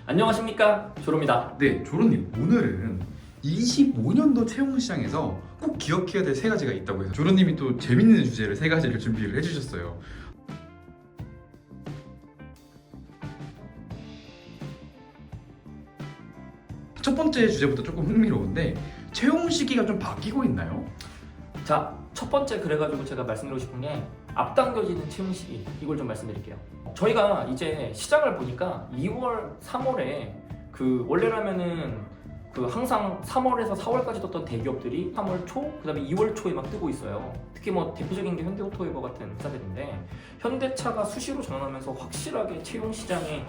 안녕하십니까, 조로입니다. 네, 조로님, 오늘은 25년도 채용시장에서 꼭 기억해야 될 세 가지가 있다고 해서 조로님이 또 재밌는 주제를 세 가지를 준비를 해주셨어요. 첫 번째 주제부터 조금 흥미로운데, 채용 시기가 좀 바뀌고 있나요? 자, 첫 번째 그래가지고 제가 말씀드리고 싶은 게 앞당겨지는 채용 시기, 이걸 좀 말씀드릴게요. 저희가 이제 시장을 보니까 2월, 3월에 원래라면은 항상 3월에서 4월까지 떴던 대기업들이 3월 초, 그 다음에 2월 초에 막 뜨고 있어요. 특히 뭐 대표적인 게 현대오토웨버 같은 회사들인데, 현대차가 수시로 전환하면서 확실하게 채용 시장의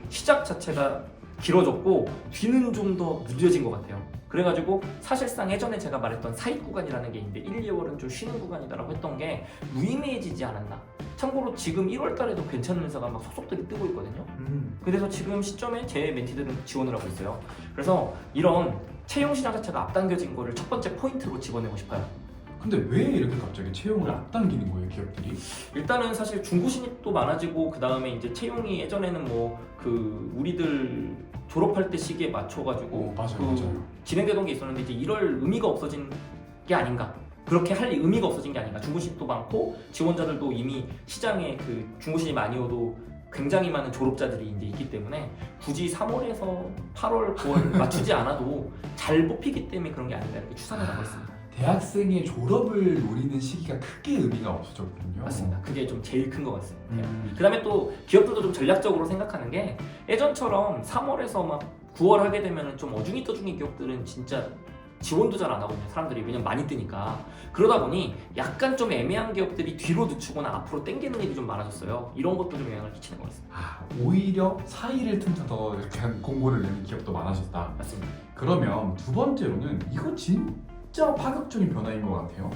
시작 자체가 길어졌고 뒤는 좀 더 무뎌진 것 같아요. 그래가지고 사실상 예전에 제가 말했던 사익 구간이라는 게 있는데 1, 2월은 좀 쉬는 구간이다라고 했던 게 무의미해지지 않았나. 참고로 지금 1월 달에도 괜찮은 회사가 막 속속들이 뜨고 있거든요. 그래서 지금 시점에 제 멘티들은 지원을 하고 있어요. 그래서 이런 채용 시장 자체가 앞당겨진 거를 첫 번째 포인트로 집어내고 싶어요. 근데 왜 이렇게 갑자기 채용을 앞당기는 거예요, 기업들이? 일단은 사실 중고 신입도 많아지고, 그 다음에 이제 채용이 예전에는 우리들 졸업할 때 시기에 맞춰가지고 맞아요. 진행되던 게 있었는데 이제 이럴 의미가 없어진 게 아닌가. 그렇게 할 의미가 없어진 게 아닌가. 중고 신입도 많고 지원자들도 이미 시장에 중고 신입 아니어도 굉장히 많은 졸업자들이 이제 있기 때문에 굳이 3월에서 8월, 9월 맞추지 않아도 잘 뽑히기 때문에 그런 게 아닌가 이렇게 추산을 하고 있습니다. 대학생의 졸업을 노리는 시기가 크게 의미가 없어졌군요. 맞습니다. 그게 좀 제일 큰 것 같습니다. 그 다음에 또 기업들도 좀 전략적으로 생각하는 게, 예전처럼 3월에서 막 9월 하게 되면 좀 어중이 떠중이 기업들은 진짜 지원도 잘 안 하거든요. 사람들이 왜냐면 많이 뜨니까. 그러다 보니 약간 좀 애매한 기업들이 뒤로 늦추거나 앞으로 당기는 일이 좀 많아졌어요. 이런 것도 좀 영향을 끼치는 것 같습니다. 오히려 사이를 틈타 더 이렇게 공고를 내는 기업도 많아졌다. 맞습니다. 그러면 두 번째로는 이거 진짜 파격적인 변화인 것 같아요.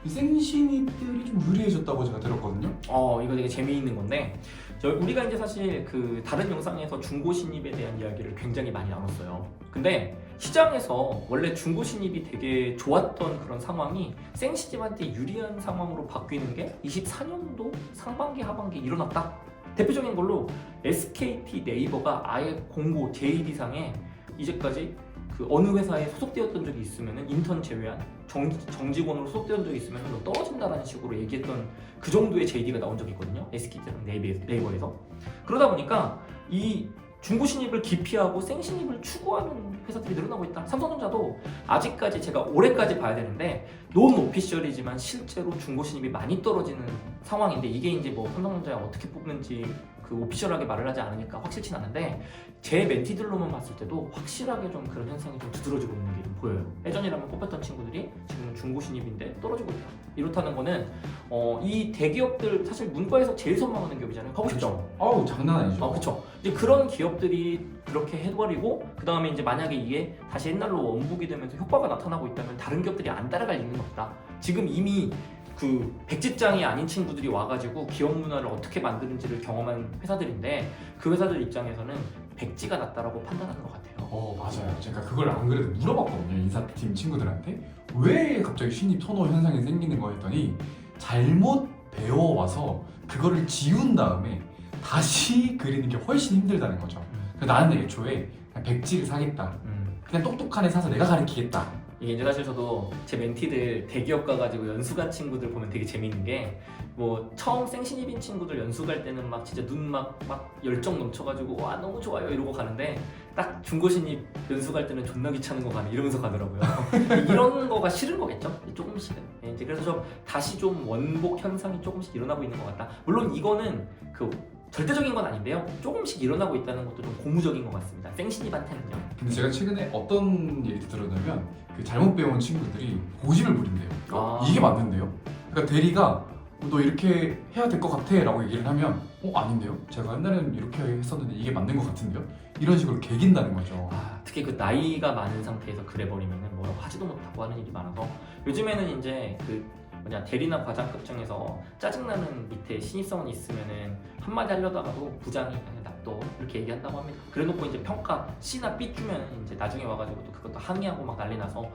이 생신입들이 좀 유리해졌다고 제가 들었거든요. 이거 되게 재미있는 건데, 우리가 이제 사실 다른 영상에서 중고 신입에 대한 이야기를 굉장히 많이 나눴어요. 근데 시장에서 원래 중고 신입이 되게 좋았던 그런 상황이 생신입한테 유리한 상황으로 바뀌는 게 24년도 상반기 하반기에 일어났다. 대표적인 걸로 SKT 네이버가 아예 공고 JD상에 이제까지 어느 회사에 소속되었던 적이 있으면 인턴 제외한 정직원으로 소속되었던 적이 있으면 너 떨어진다라는 식으로 얘기했던 그 정도의 JD가 나온 적이 있거든요. SKT랑 네이버에서. 그러다 보니까 이 중고 신입을 기피하고 생 신입을 추구하는 회사들이 늘어나고 있다. 삼성전자도 아직까지 제가 올해까지 봐야 되는데 논 오피셜이지만 실제로 중고 신입이 많이 떨어지는 상황인데, 이게 이제 삼성전자에 어떻게 뽑는지 오피셜하게 말을 하지 않으니까 확실치는 않은데, 제 멘티들로만 봤을 때도 확실하게 좀 그런 현상이 좀 두드러지고 있는 게 좀 보여요. 예전이라면 뽑혔던 친구들이 지금은 중고 신입인데 떨어지고 있다. 이렇다는 거는 이 대기업들, 사실 문과에서 제일 선망하는 기업이잖아요. 가고 싶죠. 아우, 장난 아니죠. 그렇죠. 이제 그런 기업들이 그렇게 해버리고, 그 다음에 이제 만약에 이게 다시 옛날로 원복이 되면서 효과가 나타나고 있다면 다른 기업들이 안 따라갈 이유는 없다. 지금 이미 백집장이 아닌 친구들이 와가지고 기업 문화를 어떻게 만드는지를 경험한 회사들인데, 그 회사들 입장에서는 백지가 낫다라고 판단하는 것 같아요. 맞아요. 제가 그걸 안 그래도 물어봤거든요, 인사팀 친구들한테. 왜 갑자기 신입 선호 현상이 생기는 거 했더니, 잘못 배워와서 그거를 지운 다음에 다시 그리는 게 훨씬 힘들다는 거죠. 그래서 나는 애초에 그냥 백지를 사겠다. 그냥 똑똑한 애 사서 내가 가르치겠다. 이게 이제 사실 저도 제 멘티들 대기업 가가지고 연수 간 친구들 보면 되게 재밌는 게, 처음 생신입인 친구들 연수 갈 때는 막 진짜 눈 막 열정 넘쳐가지고 와 너무 좋아요 이러고 가는데, 딱 중고 신입 연수 갈 때는 존나 귀찮은 거 가네 이러면서 가더라고요. 이런 거가 싫은 거겠죠? 조금씩은. 이제 그래서 좀 다시 좀 원복 현상이 조금씩 일어나고 있는 것 같다. 물론 이거는 절대적인 건 아닌데요. 조금씩 일어나고 있다는 것도 좀 고무적인 것 같습니다. 생신입한테는요. 근데 제가 최근에 어떤 얘기 들었냐면, 잘못 배운 친구들이 고집을 부린대요. 이게 맞는데요? 그러니까 대리가 너 이렇게 해야 될 것 같아 라고 얘기를 하면 아닌데요? 제가 옛날에는 이렇게 했었는데 이게 맞는 것 같은데요? 이런 식으로 개긴다는 거죠. 특히 나이가 많은 상태에서 그래버리면 뭐라고 하지도 못하고 하는 일이 많아서, 요즘에는 이제 대리나 과장급층에서 짜증나는 밑에 신입사원이 있으면은 한마디 하려다가도 부장이 그냥 납둬 이렇게 얘기한다고 합니다. 그래놓고 이제 평가 C나 B 주면 이제 나중에 와가지고 또 그것도 항의하고 막 난리 나서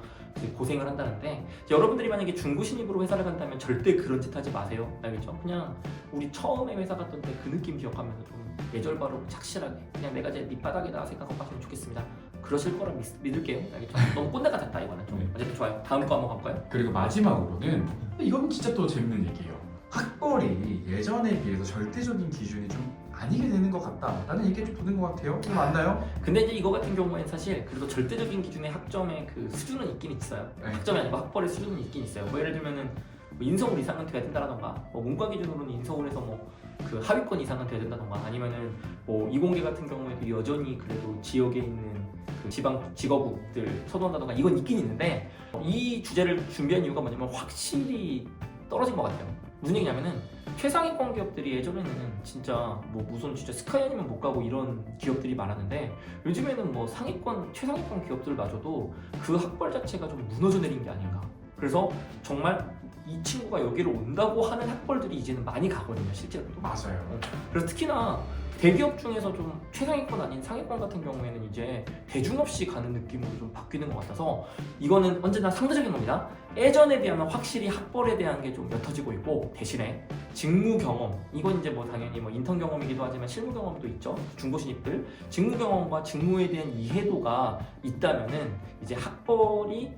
고생을 한다는데, 여러분들이 만약에 중고 신입으로 회사를 간다면 절대 그런 짓 하지 마세요. 알겠죠? 그냥 우리 처음에 회사 갔던 때 그 느낌 기억하면서 좀 예절바로 착실하게 그냥 내가 제 밑바닥이다 생각하고 하시면 좋겠습니다. 그러실 거라 믿을게요. 알겠죠? 너무 꼰대가 됐다 이거는 좀. 네. 어쨌든 좋아요. 다음 거 한번 가볼까요? 그리고 마지막으로는 이건 진짜 또 재밌는 얘기예요. 학벌이 예전에 비해서 절대적인 기준이 좀 아니게 되는 것 같다라는 얘기 좀 보는 것 같아요. 이거 맞나요? 근데 이제 이거 같은 경우에는 사실 그래도 절대적인 기준의 학점의 그 수준은 있긴 있어요. 네. 학점이 아니고 학벌의 수준은 있긴 있어요. 뭐 예를 들면은 뭐 인서울 이상은 돼야 된다라던가, 뭐 문과 기준으로는 인서울에서 뭐 그 하위권 이상은 돼야 된다던가, 아니면은 뭐 이공계 같은 경우에도 여전히 그래도 지역에 있는 그 지방 직업국들 서도한다던가 이건 있긴 있는데, 이 주제를 준비한 이유가 뭐냐면 확실히 떨어진 것 같아요. 무슨 얘기냐면은 최상위권 기업들이 예전에는 진짜 뭐 무슨 진짜 스카이 아니면 못 가고 이런 기업들이 많았는데, 요즘에는 뭐 상위권 최상위권 기업들마저도 그 학벌 자체가 좀 무너져 내린 게 아닌가. 그래서 정말 이 친구가 여기로 온다고 하는 학벌들이 이제는 많이 가거든요, 실제로. 맞아요. 그래서 특히나 대기업 중에서 좀 최상위권 아닌 상위권 같은 경우에는 이제 대중 없이 가는 느낌으로 좀 바뀌는 것 같아서, 이거는 언제나 상대적인 겁니다. 예전에 비하면 확실히 학벌에 대한 게 좀 옅어지고 있고, 대신에 직무 경험, 이건 이제 뭐 당연히 뭐 인턴 경험이기도 하지만 실무 경험도 있죠. 중고 신입들 직무 경험과 직무에 대한 이해도가 있다면은 이제 학벌이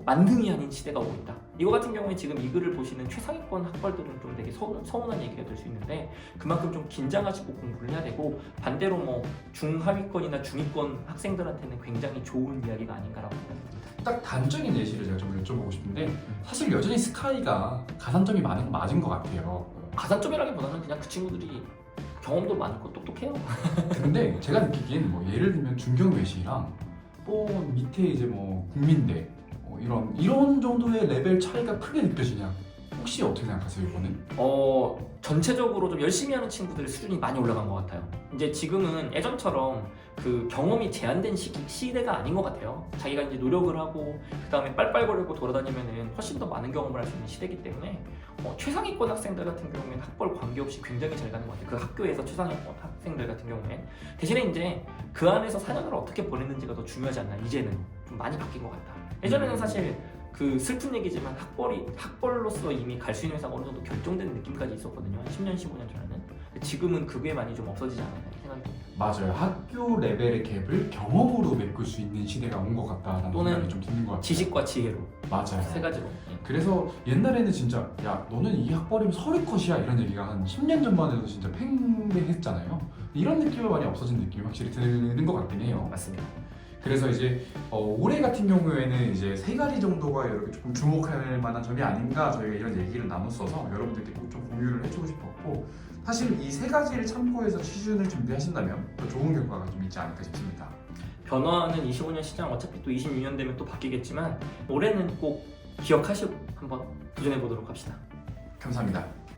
만능이 아닌 시대가 오고 있다. 이거 같은 경우에 지금 이 글을 보시는 최상위권 학벌들은 좀 되게 서운한 얘기가 될 수 있는데, 그만큼 좀 긴장하시고 공부를 해야 되고, 반대로 뭐 중하위권이나 중위권 학생들한테는 굉장히 좋은 이야기가 아닌가라고 생각합니다. 딱 단적인 예시를 제가 좀 여쭤보고 싶은데, 사실 여전히 스카이가 가산점이 많은 건 맞은 것 같아요. 가산점이라기보다는 그냥 그 친구들이 경험도 많고 똑똑해요. 근데 제가 느끼기엔 뭐 예를 들면 중경외시랑 또 밑에 이제 뭐 국민대 이런 정도의 레벨 차이가 크게 느껴지냐? 혹시 어떻게 생각하세요, 이거는? 전체적으로 좀 열심히 하는 친구들의 수준이 많이 올라간 것 같아요. 이제 지금은 예전처럼 그 경험이 제한된 시대가 아닌 것 같아요. 자기가 이제 노력을 하고 그 다음에 빨빨거리고 돌아다니면은 훨씬 더 많은 경험을 할 수 있는 시대이기 때문에 최상위권 학생들 같은 경우에는 학벌 관계없이 굉장히 잘 가는 것 같아요. 그 학교에서 최상위권 학생들 같은 경우에. 대신에 이제 그 안에서 4년을 어떻게 보냈는지가 더 중요하지 않나. 이제는 좀 많이 바뀐 것 같다. 예전에는 사실 그 슬픈 얘기지만 학벌로서 이미 갈 수 있는 회사가 어느 정도 결정된 느낌까지 있었거든요. 한 10년, 15년 전에는. 지금은 그게 많이 좀 없어지지 않았나 생각이 듭니다. 맞아요. 학교 레벨의 갭을 경험으로 메꿀 수 있는 시대가 온 것 같다라는 또는 생각이 좀 드는 것 같아요. 지식과 지혜로. 맞아요. 세 가지로. 그래서 옛날에는 진짜 야 너는 이 학벌이면 서류 컷이야 이런 얘기가 한 10년 전만 해도 진짜 팽배했잖아요. 이런 느낌이 많이 없어진 느낌이 확실히 드는 것 같긴 해요. 맞습니다. 그래서 이제 올해 같은 경우에는 이제 세 가지 정도가 이렇게 조금 주목할 만한 점이 아닌가 저희가 이런 얘기를 나눴어서 여러분들께 꼭 좀 공유를 해주고 싶었고, 사실 이 세 가지를 참고해서 취준을 준비하신다면 더 좋은 결과가 좀 있지 않을까 싶습니다. 변화하는 25년 시장 어차피 또 26년 되면 또 바뀌겠지만 올해는 꼭 기억하시고 한번 도전해 보도록 합시다. 감사합니다.